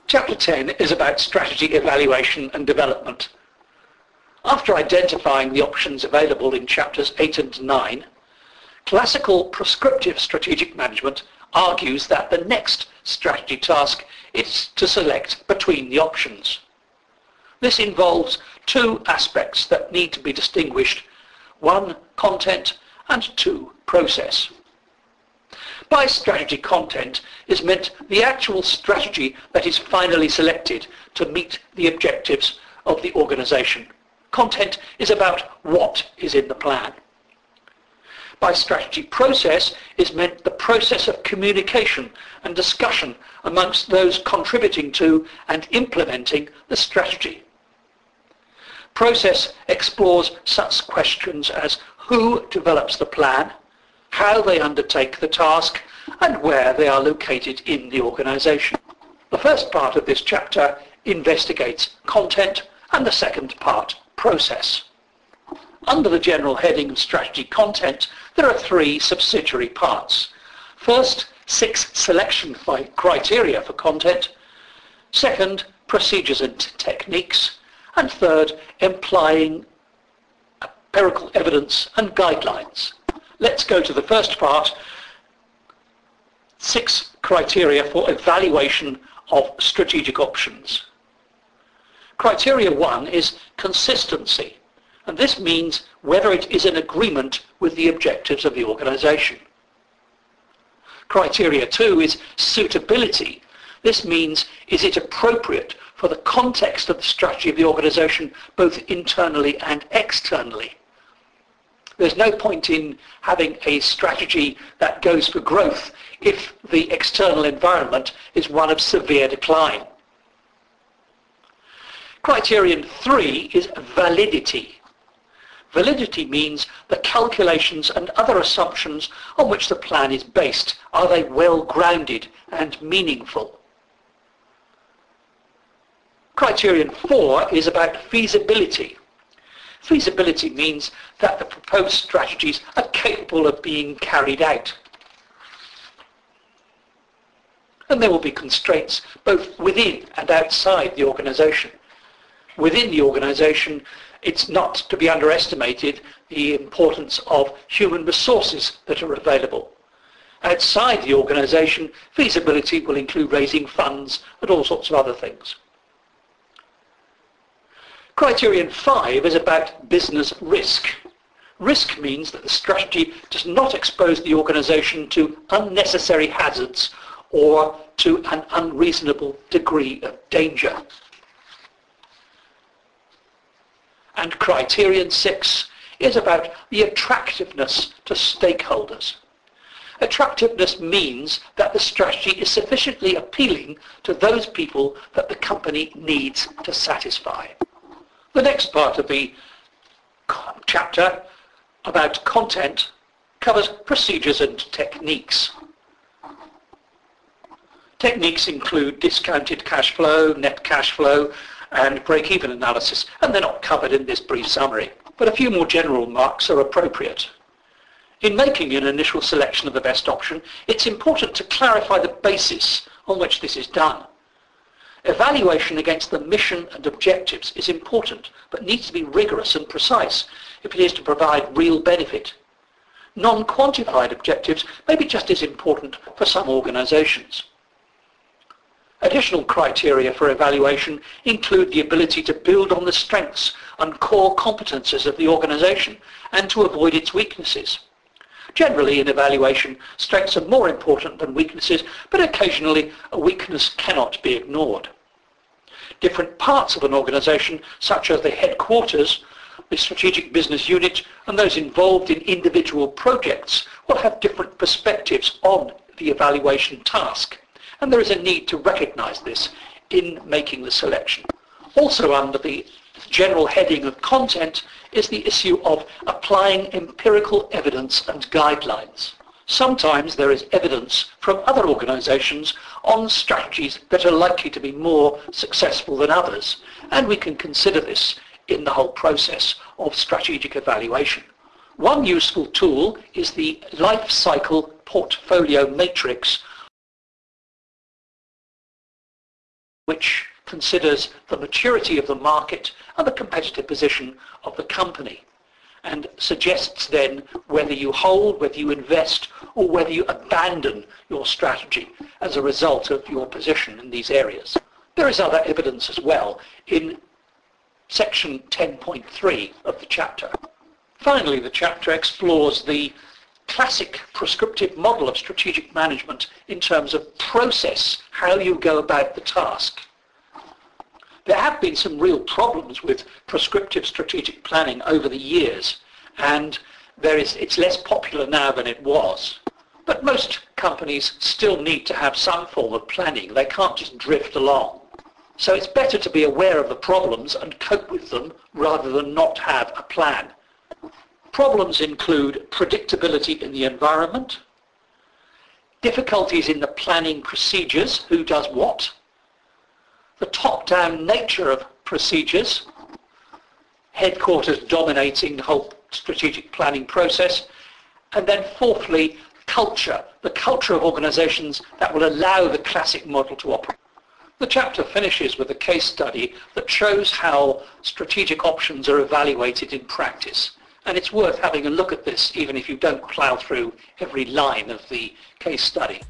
Chapter 10 is about strategy evaluation and development. After identifying the options available in chapters 8 and 9, classical prescriptive strategic management argues that the next strategy task is to select between the options. This involves two aspects that need to be distinguished: one, content, and two, process. By strategy content is meant the actual strategy that is finally selected to meet the objectives of the organisation. Content is about what is in the plan. By strategy process is meant the process of communication and discussion amongst those contributing to and implementing the strategy. Process explores such questions as who develops the plan, how they undertake the task, and where they are located in the organisation. The first part of this chapter investigates content and the second part process. Under the general heading of strategy content, there are three subsidiary parts. First, 6 selection criteria for content. Second, procedures and techniques. And third, implying empirical evidence and guidelines. Let's go to the first part, 6 criteria for evaluation of strategic options. Criteria 1 is consistency, and this means whether it is in agreement with the objectives of the organisation. Criteria 2 is suitability. This means, is it appropriate for the context of the strategy of the organisation, both internally and externally? There's no point in having a strategy that goes for growth if the external environment is one of severe decline. Criterion 3 is validity. Validity means the calculations and other assumptions on which the plan is based. Are they well grounded and meaningful? Criterion 4 is about feasibility. Feasibility means that the proposed strategies are capable of being carried out. And there will be constraints both within and outside the organisation. Within the organisation, it's not to be underestimated the importance of human resources that are available. Outside the organisation, feasibility will include raising funds and all sorts of other things. Criterion 5 is about business risk. Risk means that the strategy does not expose the organisation to unnecessary hazards or to an unreasonable degree of danger. And criterion 6 is about the attractiveness to stakeholders. Attractiveness means that the strategy is sufficiently appealing to those people that the company needs to satisfy. The next part of the chapter about content covers procedures and techniques. Techniques include discounted cash flow, net cash flow, and break-even analysis, and they're not covered in this brief summary, but a few more general remarks are appropriate. In making an initial selection of the best option, it's important to clarify the basis on which this is done. Evaluation against the mission and objectives is important, but needs to be rigorous and precise if it is to provide real benefit. Non-quantified objectives may be just as important for some organisations. Additional criteria for evaluation include the ability to build on the strengths and core competences of the organisation and to avoid its weaknesses. Generally, in evaluation, strengths are more important than weaknesses, but occasionally a weakness cannot be ignored. Different parts of an organisation, such as the headquarters, the strategic business unit, and those involved in individual projects, will have different perspectives on the evaluation task, and there is a need to recognise this in making the selection. Also under the general heading of content is the issue of applying empirical evidence and guidelines. Sometimes there is evidence from other organisations on strategies that are likely to be more successful than others, and we can consider this in the whole process of strategic evaluation. One useful tool is the life cycle portfolio matrix which considers the maturity of the market and the competitive position of the company, and suggests then whether you hold, whether you invest, or whether you abandon your strategy as a result of your position in these areas. There is other evidence as well in section 10.3 of the chapter. Finally, the chapter explores the classic prescriptive model of strategic management in terms of process, how you go about the task. There have been some real problems with prescriptive strategic planning over the years, and it's less popular now than it was. But most companies still need to have some form of planning. They can't just drift along. So it's better to be aware of the problems and cope with them rather than not have a plan. Problems include predictability in the environment, difficulties in the planning procedures, who does what, the top-down nature of procedures, headquarters dominating the whole strategic planning process, and then fourthly, culture, the culture of organizations that will allow the classic model to operate. The chapter finishes with a case study that shows how strategic options are evaluated in practice. And it's worth having a look at this, even if you don't plough through every line of the case study.